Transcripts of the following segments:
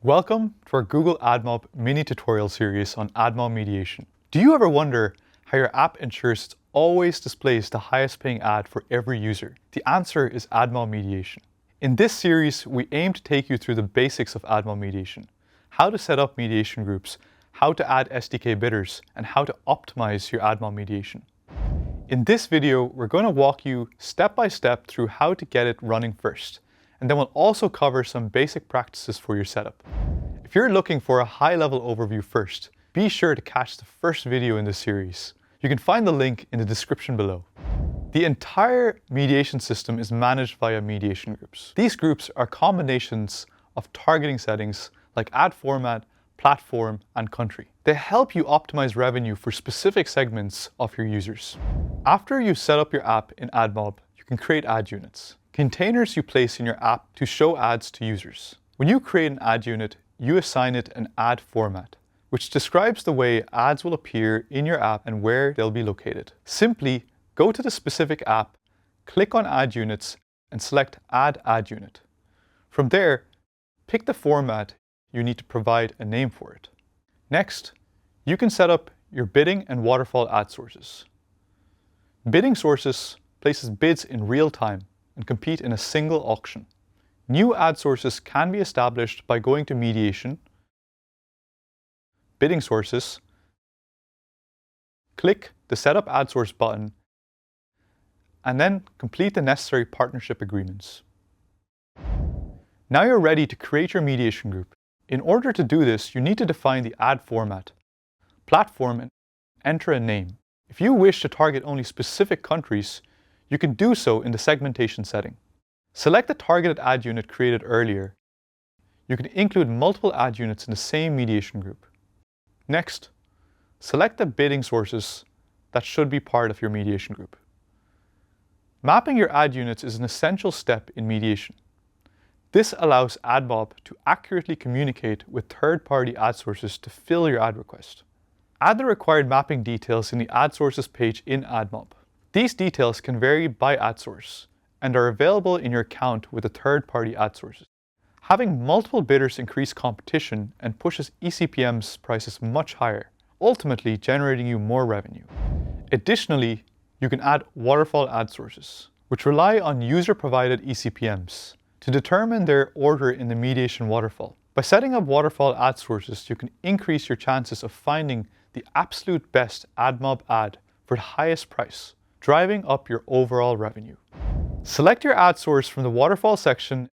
Welcome to our Google AdMob mini tutorial series on AdMob mediation. Do you ever wonder how your app ensures it always displays the highest paying ad for every user? The answer is AdMob mediation. In this series, we aim to take you through the basics of AdMob mediation, how to set up mediation groups, how to add SDK bidders, and how to optimize your AdMob mediation. In this video, we're going to walk you step by step through how to get it running first. And then we'll also cover some basic practices for your setup. If you're looking for a high-level overview first, be sure to catch the first video in this series. You can find the link in the description below. The entire mediation system is managed via mediation groups. These groups are combinations of targeting settings like ad format, platform, and country. They help you optimize revenue for specific segments of your users. After you set up your app in AdMob, you can create ad units. Containers you place in your app to show ads to users. When you create an ad unit, you assign it an ad format, which describes the way ads will appear in your app and where they'll be located. Simply go to the specific app, click on Ad Units, and select Add Ad Unit. From there, pick the format you need to provide a name for it. Next, you can set up your bidding and waterfall ad sources. Bidding sources places bids in real time and compete in a single auction. New ad sources can be established by going to Mediation, Bidding Sources, click the Set Up Ad Source button, and then complete the necessary partnership agreements. Now you're ready to create your mediation group. In order to do this, you need to define the ad format, platform, and enter a name. If you wish to target only specific countries, you can do so in the segmentation setting. Select the targeted ad unit created earlier. You can include multiple ad units in the same mediation group. Next, select the bidding sources that should be part of your mediation group. Mapping your ad units is an essential step in mediation. This allows AdMob to accurately communicate with third-party ad sources to fill your ad request. Add the required mapping details in the ad sources page in AdMob. These details can vary by ad source and are available in your account with the third-party ad sources. Having multiple bidders increases competition and pushes eCPM's prices much higher, ultimately generating you more revenue. Additionally, you can add waterfall ad sources, which rely on user-provided eCPMs to determine their order in the mediation waterfall. By setting up waterfall ad sources, you can increase your chances of finding the absolute best AdMob ad for the highest price, driving up your overall revenue. Select your ad source from the waterfall section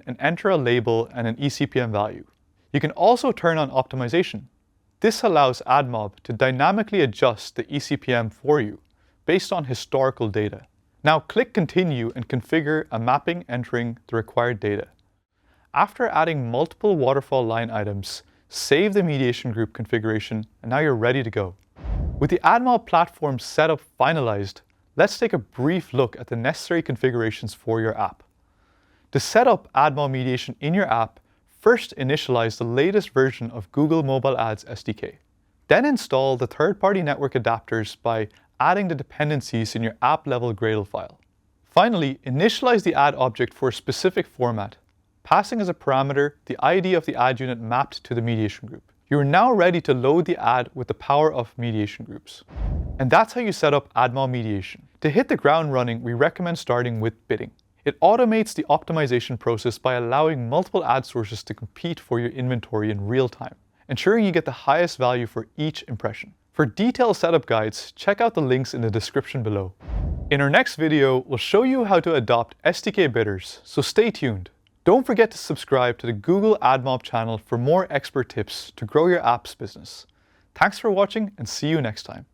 and enter a label and an eCPM value. You can also turn on optimization. This allows AdMob to dynamically adjust the eCPM for you based on historical data. Now click Continue and configure a mapping entering the required data. After adding multiple waterfall line items, save the mediation group configuration, and now you're ready to go. With the AdMob platform setup finalized, let's take a brief look at the necessary configurations for your app. To set up AdMob mediation in your app, first initialize the latest version of Google Mobile Ads SDK. Then install the third-party network adapters by adding the dependencies in your app-level Gradle file. Finally, initialize the ad object for a specific format, passing as a parameter the ID of the ad unit mapped to the mediation group. You are now ready to load the ad with the power of mediation groups. And that's how you set up AdMob mediation. To hit the ground running, we recommend starting with bidding. It automates the optimization process by allowing multiple ad sources to compete for your inventory in real time, ensuring you get the highest value for each impression. For detailed setup guides, check out the links in the description below. In our next video, we'll show you how to adopt SDK bidders, so stay tuned. Don't forget to subscribe to the Google AdMob channel for more expert tips to grow your app's business. Thanks for watching and see you next time.